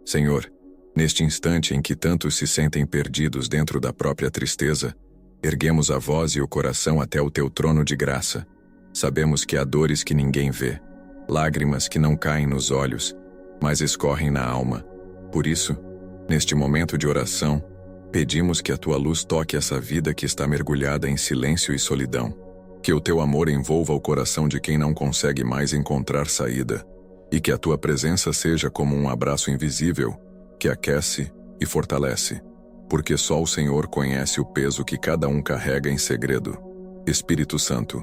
Senhor, neste instante em que tantos se sentem perdidos dentro da própria tristeza, erguemos a voz e o coração até o teu trono de graça. Sabemos que há dores que ninguém vê, lágrimas que não caem nos olhos, mas escorrem na alma. Por isso, neste momento de oração, pedimos que a tua luz toque essa vida que está mergulhada em silêncio e solidão. Que o teu amor envolva o coração de quem não consegue mais encontrar saída, e que a tua presença seja como um abraço invisível, que aquece e fortalece, porque só o Senhor conhece o peso que cada um carrega em segredo. Espírito Santo,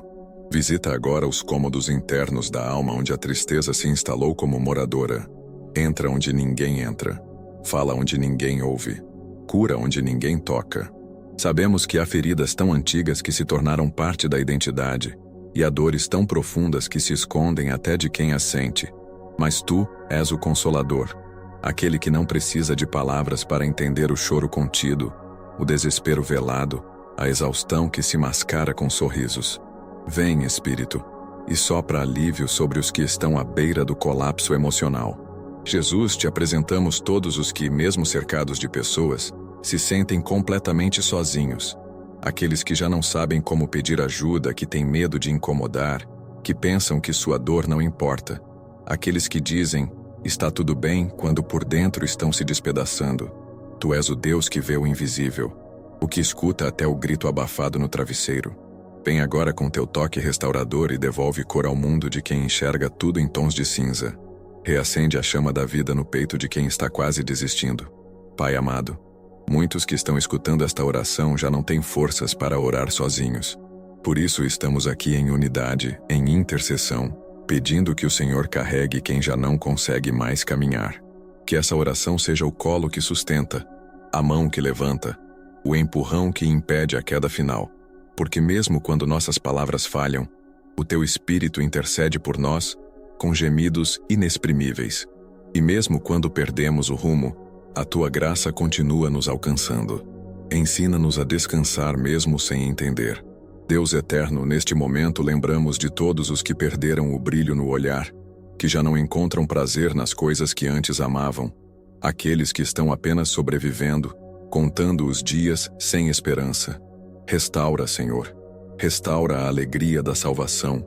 visita agora os cômodos internos da alma onde a tristeza se instalou como moradora. Entra onde ninguém entra, fala onde ninguém ouve, cura onde ninguém toca. Sabemos que há feridas tão antigas que se tornaram parte da identidade, e há dores tão profundas que se escondem até de quem as sente. Mas tu és o Consolador, aquele que não precisa de palavras para entender o choro contido, o desespero velado, a exaustão que se mascara com sorrisos. Vem, Espírito, e sopra alívio sobre os que estão à beira do colapso emocional. Jesus, te apresentamos todos os que, mesmo cercados de pessoas, se sentem completamente sozinhos. Aqueles que já não sabem como pedir ajuda, que têm medo de incomodar, que pensam que sua dor não importa. Aqueles que dizem, está tudo bem, quando por dentro estão se despedaçando. Tu és o Deus que vê o invisível, o que escuta até o grito abafado no travesseiro. Vem agora com teu toque restaurador e devolve cor ao mundo de quem enxerga tudo em tons de cinza. Reacende a chama da vida no peito de quem está quase desistindo. Pai amado, muitos que estão escutando esta oração já não têm forças para orar sozinhos. Por isso estamos aqui em unidade, em intercessão, pedindo que o Senhor carregue quem já não consegue mais caminhar. Que essa oração seja o colo que sustenta, a mão que levanta, o empurrão que impede a queda final. Porque mesmo quando nossas palavras falham, o teu Espírito intercede por nós com gemidos inexprimíveis. E mesmo quando perdemos o rumo, a tua graça continua nos alcançando. Ensina-nos a descansar mesmo sem entender. Deus eterno, neste momento lembramos de todos os que perderam o brilho no olhar, que já não encontram prazer nas coisas que antes amavam, aqueles que estão apenas sobrevivendo, contando os dias sem esperança. Restaura, Senhor. Restaura a alegria da salvação.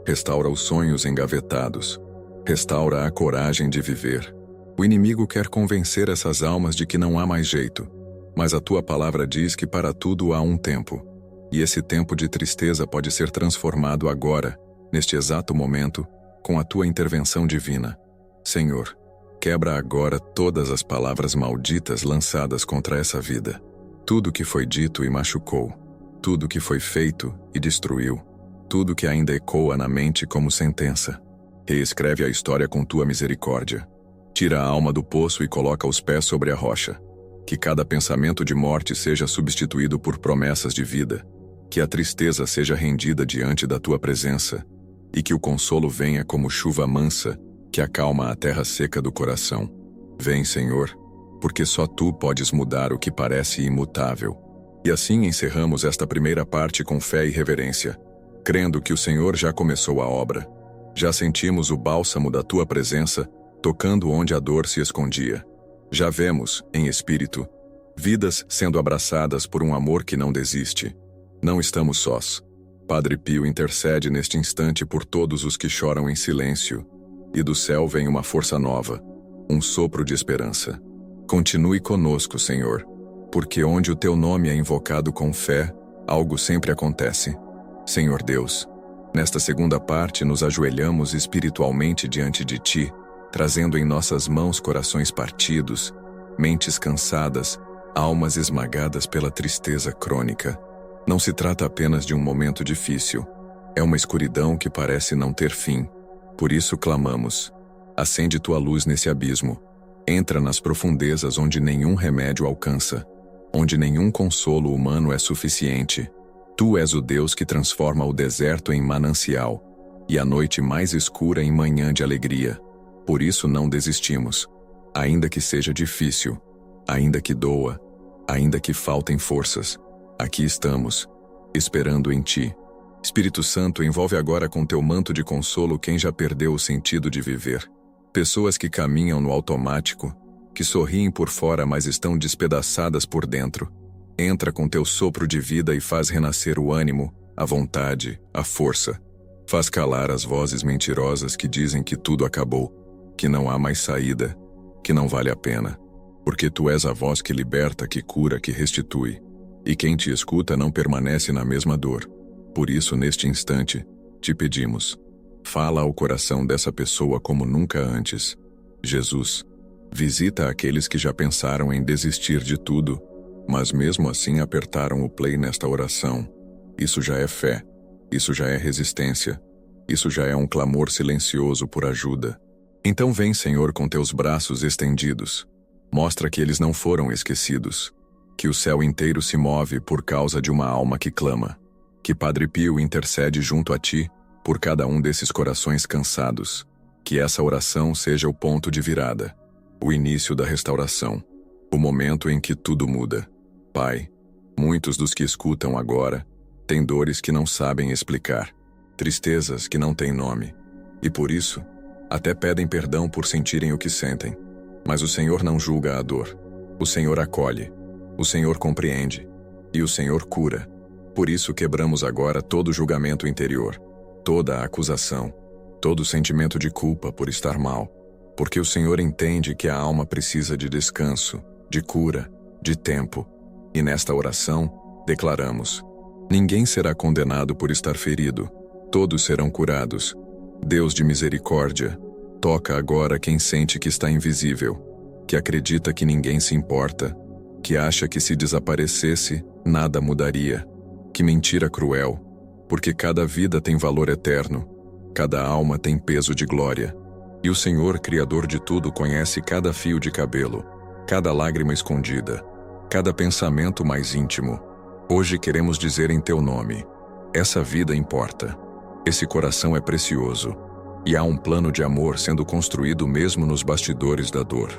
Restaura os sonhos engavetados. Restaura a coragem de viver. O inimigo quer convencer essas almas de que não há mais jeito, mas a tua palavra diz que para tudo há um tempo, e esse tempo de tristeza pode ser transformado agora, neste exato momento, com a tua intervenção divina. Senhor, quebra agora todas as palavras malditas lançadas contra essa vida. Tudo que foi dito e machucou, tudo que foi feito e destruiu, tudo que ainda ecoa na mente como sentença. Reescreve a história com tua misericórdia. Tira a alma do poço e coloca os pés sobre a rocha. Que cada pensamento de morte seja substituído por promessas de vida. Que a tristeza seja rendida diante da tua presença. E que o consolo venha como chuva mansa, que acalma a terra seca do coração. Vem, Senhor, porque só tu podes mudar o que parece imutável. E assim encerramos esta primeira parte com fé e reverência, crendo que o Senhor já começou a obra. Já sentimos o bálsamo da tua presença, tocando onde a dor se escondia. Já vemos, em espírito, vidas sendo abraçadas por um amor que não desiste. Não estamos sós. Padre Pio intercede neste instante por todos os que choram em silêncio, e do céu vem uma força nova, um sopro de esperança. Continue conosco, Senhor, porque onde o teu nome é invocado com fé, algo sempre acontece. Senhor Deus, nesta segunda parte nos ajoelhamos espiritualmente diante de ti, trazendo em nossas mãos corações partidos, mentes cansadas, almas esmagadas pela tristeza crônica. Não se trata apenas de um momento difícil, é uma escuridão que parece não ter fim. Por isso clamamos, acende tua luz nesse abismo, entra nas profundezas onde nenhum remédio alcança, onde nenhum consolo humano é suficiente. Tu és o Deus que transforma o deserto em manancial, e a noite mais escura em manhã de alegria. Por isso não desistimos, ainda que seja difícil, ainda que doa, ainda que faltem forças. Aqui estamos, esperando em ti. Espírito Santo, envolve agora com teu manto de consolo quem já perdeu o sentido de viver. Pessoas que caminham no automático, que sorriem por fora, mas estão despedaçadas por dentro. Entra com teu sopro de vida e faz renascer o ânimo, a vontade, a força. Faz calar as vozes mentirosas que dizem que tudo acabou, que não há mais saída, que não vale a pena. Porque tu és a voz que liberta, que cura, que restitui. E quem te escuta não permanece na mesma dor. Por isso, neste instante, te pedimos, fala ao coração dessa pessoa como nunca antes. Jesus, visita aqueles que já pensaram em desistir de tudo, mas mesmo assim apertaram o play nesta oração. Isso já é fé, isso já é resistência, isso já é um clamor silencioso por ajuda. Então vem, Senhor, com teus braços estendidos. Mostra que eles não foram esquecidos, que o céu inteiro se move por causa de uma alma que clama, que Padre Pio intercede junto a ti por cada um desses corações cansados, que essa oração seja o ponto de virada, o início da restauração, o momento em que tudo muda. Pai, muitos dos que escutam agora têm dores que não sabem explicar, tristezas que não têm nome, e por isso, até pedem perdão por sentirem o que sentem. Mas o Senhor não julga a dor. O Senhor acolhe. O Senhor compreende. E o Senhor cura. Por isso quebramos agora todo julgamento interior, toda a acusação, todo sentimento de culpa por estar mal. Porque o Senhor entende que a alma precisa de descanso, de cura, de tempo. E nesta oração, declaramos: ninguém será condenado por estar ferido. Todos serão curados. Deus de misericórdia, toca agora quem sente que está invisível, que acredita que ninguém se importa, que acha que se desaparecesse, nada mudaria. Que mentira cruel, porque cada vida tem valor eterno, cada alma tem peso de glória. E o Senhor, Criador de tudo, conhece cada fio de cabelo, cada lágrima escondida, cada pensamento mais íntimo. Hoje queremos dizer em teu nome: essa vida importa, esse coração é precioso. E há um plano de amor sendo construído mesmo nos bastidores da dor.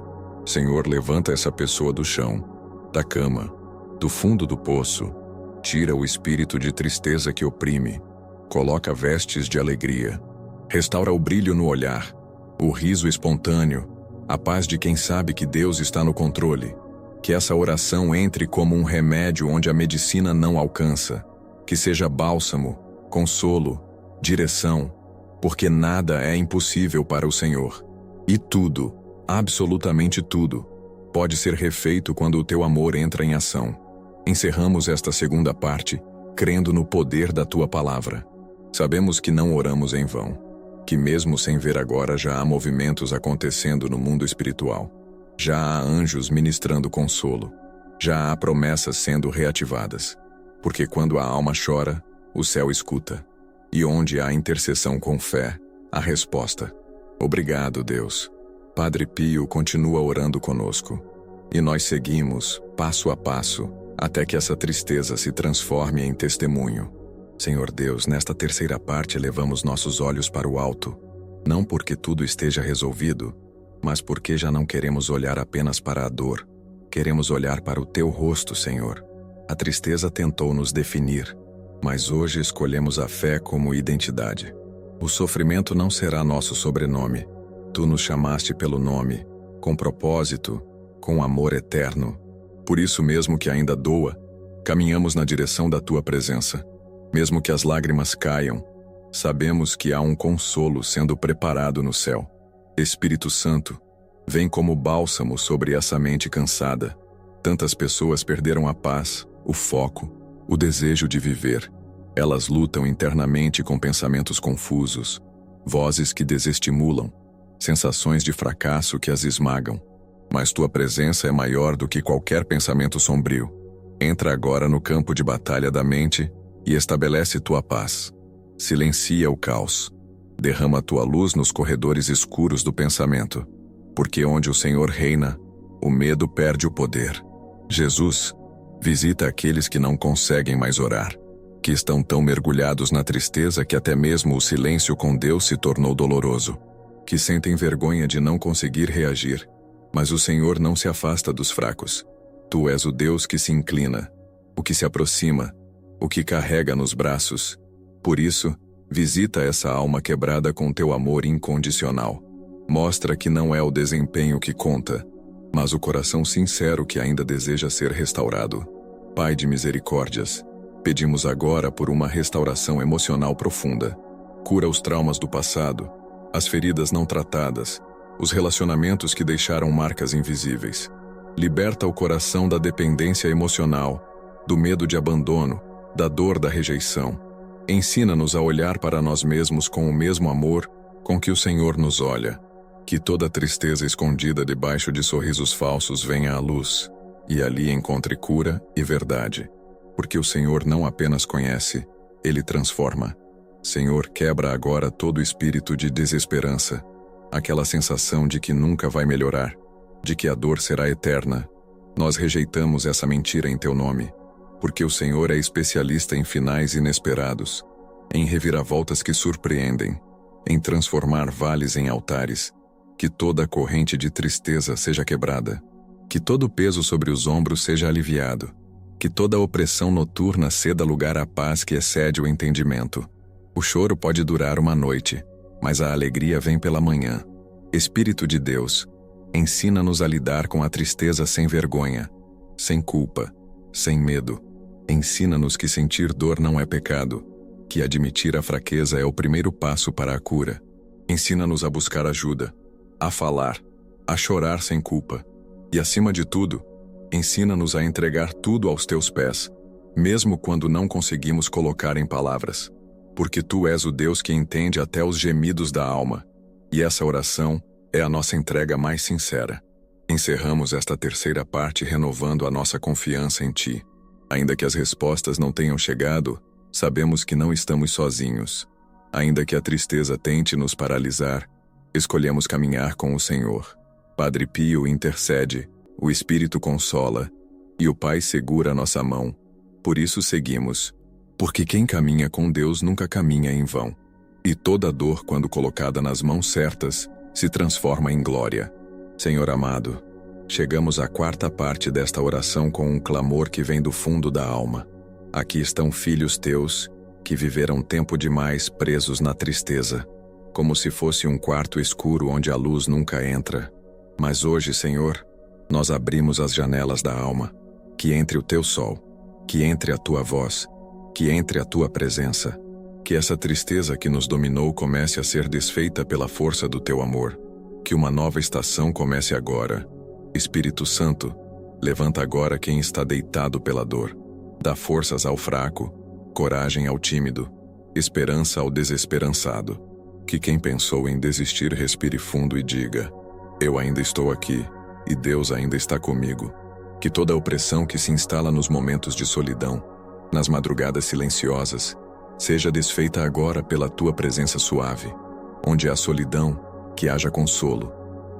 Senhor, levanta essa pessoa do chão, da cama, do fundo do poço. Tira o espírito de tristeza que oprime. Coloca vestes de alegria. Restaura o brilho no olhar, o riso espontâneo, a paz de quem sabe que Deus está no controle. Que essa oração entre como um remédio onde a medicina não alcança. Que seja bálsamo, consolo, direção, porque nada é impossível para o Senhor. E tudo, absolutamente tudo, pode ser refeito quando o teu amor entra em ação. Encerramos esta segunda parte, crendo no poder da tua palavra. Sabemos que não oramos em vão, que mesmo sem ver agora já há movimentos acontecendo no mundo espiritual. Já há anjos ministrando consolo. Já há promessas sendo reativadas. Porque quando a alma chora, o céu escuta. E onde há intercessão com fé, há resposta. Obrigado, Deus. Padre Pio continua orando conosco. E nós seguimos, passo a passo, até que essa tristeza se transforme em testemunho. Senhor Deus, nesta terceira parte elevamos nossos olhos para o alto, não porque tudo esteja resolvido, mas porque já não queremos olhar apenas para a dor. Queremos olhar para o teu rosto, Senhor. A tristeza tentou nos definir, mas hoje escolhemos a fé como identidade. O sofrimento não será nosso sobrenome. Tu nos chamaste pelo nome, com propósito, com amor eterno. Por isso mesmo que ainda doa, caminhamos na direção da tua presença. Mesmo que as lágrimas caiam, sabemos que há um consolo sendo preparado no céu. Espírito Santo, vem como bálsamo sobre essa mente cansada. Tantas pessoas perderam a paz, o foco, o desejo de viver. Elas lutam internamente com pensamentos confusos, vozes que desestimulam, sensações de fracasso que as esmagam. Mas tua presença é maior do que qualquer pensamento sombrio. Entra agora no campo de batalha da mente e estabelece tua paz. Silencia o caos. Derrama tua luz nos corredores escuros do pensamento. Porque onde o Senhor reina, o medo perde o poder. Jesus, visita aqueles que não conseguem mais orar, que estão tão mergulhados na tristeza que até mesmo o silêncio com Deus se tornou doloroso, que sentem vergonha de não conseguir reagir. Mas o Senhor não se afasta dos fracos. Tu és o Deus que se inclina, o que se aproxima, o que carrega nos braços. Por isso, visita essa alma quebrada com teu amor incondicional. Mostra que não é o desempenho que conta, mas o coração sincero que ainda deseja ser restaurado. Pai de misericórdias, pedimos agora por uma restauração emocional profunda. Cura os traumas do passado, as feridas não tratadas, os relacionamentos que deixaram marcas invisíveis. Liberta o coração da dependência emocional, do medo de abandono, da dor da rejeição. Ensina-nos a olhar para nós mesmos com o mesmo amor com que o Senhor nos olha. Que toda tristeza escondida debaixo de sorrisos falsos venha à luz, e ali encontre cura e verdade. Porque o Senhor não apenas conhece, Ele transforma. Senhor, quebra agora todo espírito de desesperança, aquela sensação de que nunca vai melhorar, de que a dor será eterna. Nós rejeitamos essa mentira em Teu nome, porque o Senhor é especialista em finais inesperados, em reviravoltas que surpreendem, em transformar vales em altares. Que toda a corrente de tristeza seja quebrada, que todo o peso sobre os ombros seja aliviado, que toda a opressão noturna ceda lugar à paz que excede o entendimento. O choro pode durar uma noite, mas a alegria vem pela manhã. Espírito de Deus, ensina-nos a lidar com a tristeza sem vergonha, sem culpa, sem medo. Ensina-nos que sentir dor não é pecado, que admitir a fraqueza é o primeiro passo para a cura. Ensina-nos a buscar ajuda, a falar, a chorar sem culpa. E acima de tudo, ensina-nos a entregar tudo aos Teus pés, mesmo quando não conseguimos colocar em palavras. Porque Tu és o Deus que entende até os gemidos da alma. E essa oração é a nossa entrega mais sincera. Encerramos esta terceira parte renovando a nossa confiança em Ti. Ainda que as respostas não tenham chegado, sabemos que não estamos sozinhos. Ainda que a tristeza tente nos paralisar, escolhemos caminhar com o Senhor. Padre Pio intercede, o Espírito consola, e o Pai segura nossa mão. Por isso seguimos, porque quem caminha com Deus nunca caminha em vão. E toda dor, quando colocada nas mãos certas, se transforma em glória. Senhor amado, chegamos à quarta parte desta oração com um clamor que vem do fundo da alma. Aqui estão filhos Teus, que viveram tempo demais presos na tristeza, como se fosse um quarto escuro onde a luz nunca entra. Mas hoje, Senhor, nós abrimos as janelas da alma, que entre o Teu sol, que entre a Tua voz, que entre a Tua presença, que essa tristeza que nos dominou comece a ser desfeita pela força do Teu amor, que uma nova estação comece agora. Espírito Santo, levanta agora quem está deitado pela dor, dá forças ao fraco, coragem ao tímido, esperança ao desesperançado. Que quem pensou em desistir respire fundo e diga: eu ainda estou aqui, e Deus ainda está comigo. Que toda a opressão que se instala nos momentos de solidão, nas madrugadas silenciosas, seja desfeita agora pela Tua presença suave. Onde há solidão, que haja consolo.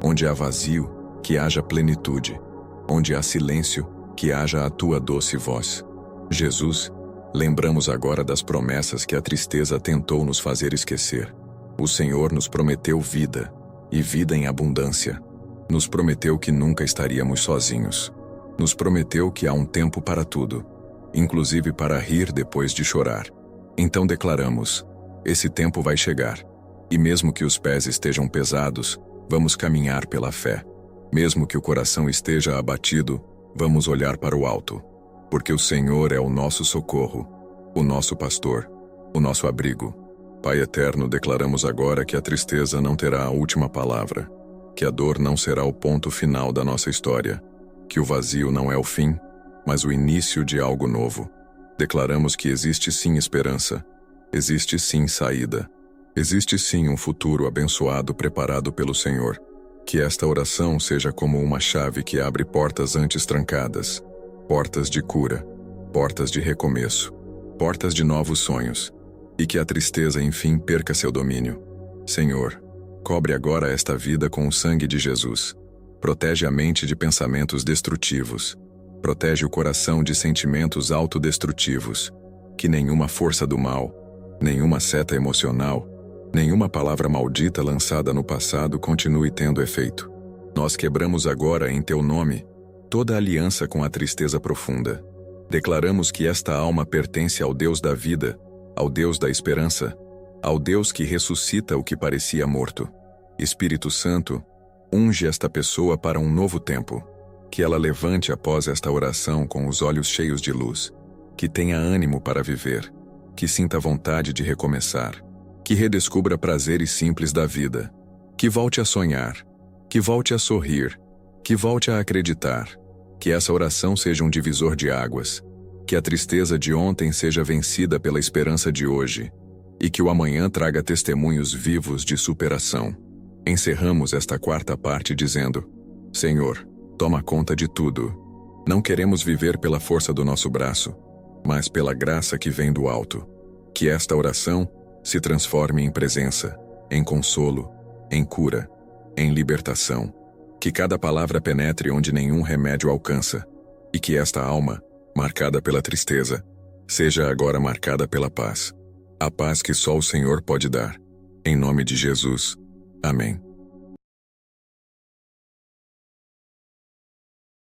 Onde há vazio, que haja plenitude. Onde há silêncio, que haja a Tua doce voz. Jesus, lembramos agora das promessas que a tristeza tentou nos fazer esquecer. O Senhor nos prometeu vida, e vida em abundância. Nos prometeu que nunca estaríamos sozinhos. Nos prometeu que há um tempo para tudo, inclusive para rir depois de chorar. Então declaramos: esse tempo vai chegar. E mesmo que os pés estejam pesados, vamos caminhar pela fé. Mesmo que o coração esteja abatido, vamos olhar para o alto. Porque o Senhor é o nosso socorro, o nosso pastor, o nosso abrigo. Pai eterno, declaramos agora que a tristeza não terá a última palavra, que a dor não será o ponto final da nossa história, que o vazio não é o fim, mas o início de algo novo. Declaramos que existe sim esperança, existe sim saída, existe sim um futuro abençoado preparado pelo Senhor. Que esta oração seja como uma chave que abre portas antes trancadas, portas de cura, portas de recomeço, portas de novos sonhos, e que a tristeza enfim perca seu domínio. Senhor, cobre agora esta vida com o sangue de Jesus. Protege a mente de pensamentos destrutivos. Protege o coração de sentimentos autodestrutivos. Que nenhuma força do mal, nenhuma seta emocional, nenhuma palavra maldita lançada no passado continue tendo efeito. Nós quebramos agora em Teu nome toda aliança com a tristeza profunda. Declaramos que esta alma pertence ao Deus da vida, ao Deus da esperança, ao Deus que ressuscita o que parecia morto. Espírito Santo, Unge esta pessoa para um novo tempo. Que ela levante após esta oração com os olhos cheios de luz. Que tenha ânimo para viver. Que sinta vontade de recomeçar. Que redescubra prazeres simples da vida. Que volte a sonhar. Que volte a sorrir. Que volte a acreditar. Que essa oração seja um divisor de águas. Que a tristeza de ontem seja vencida pela esperança de hoje. E que o amanhã traga testemunhos vivos de superação. Encerramos esta quarta parte dizendo: Senhor, toma conta de tudo. Não queremos viver pela força do nosso braço, mas pela graça que vem do alto. Que esta oração se transforme em presença, em consolo, em cura, em libertação. Que cada palavra penetre onde nenhum remédio alcança. E que esta alma, marcada pela tristeza, seja agora marcada pela paz. A paz que só o Senhor pode dar. Em nome de Jesus. Amém.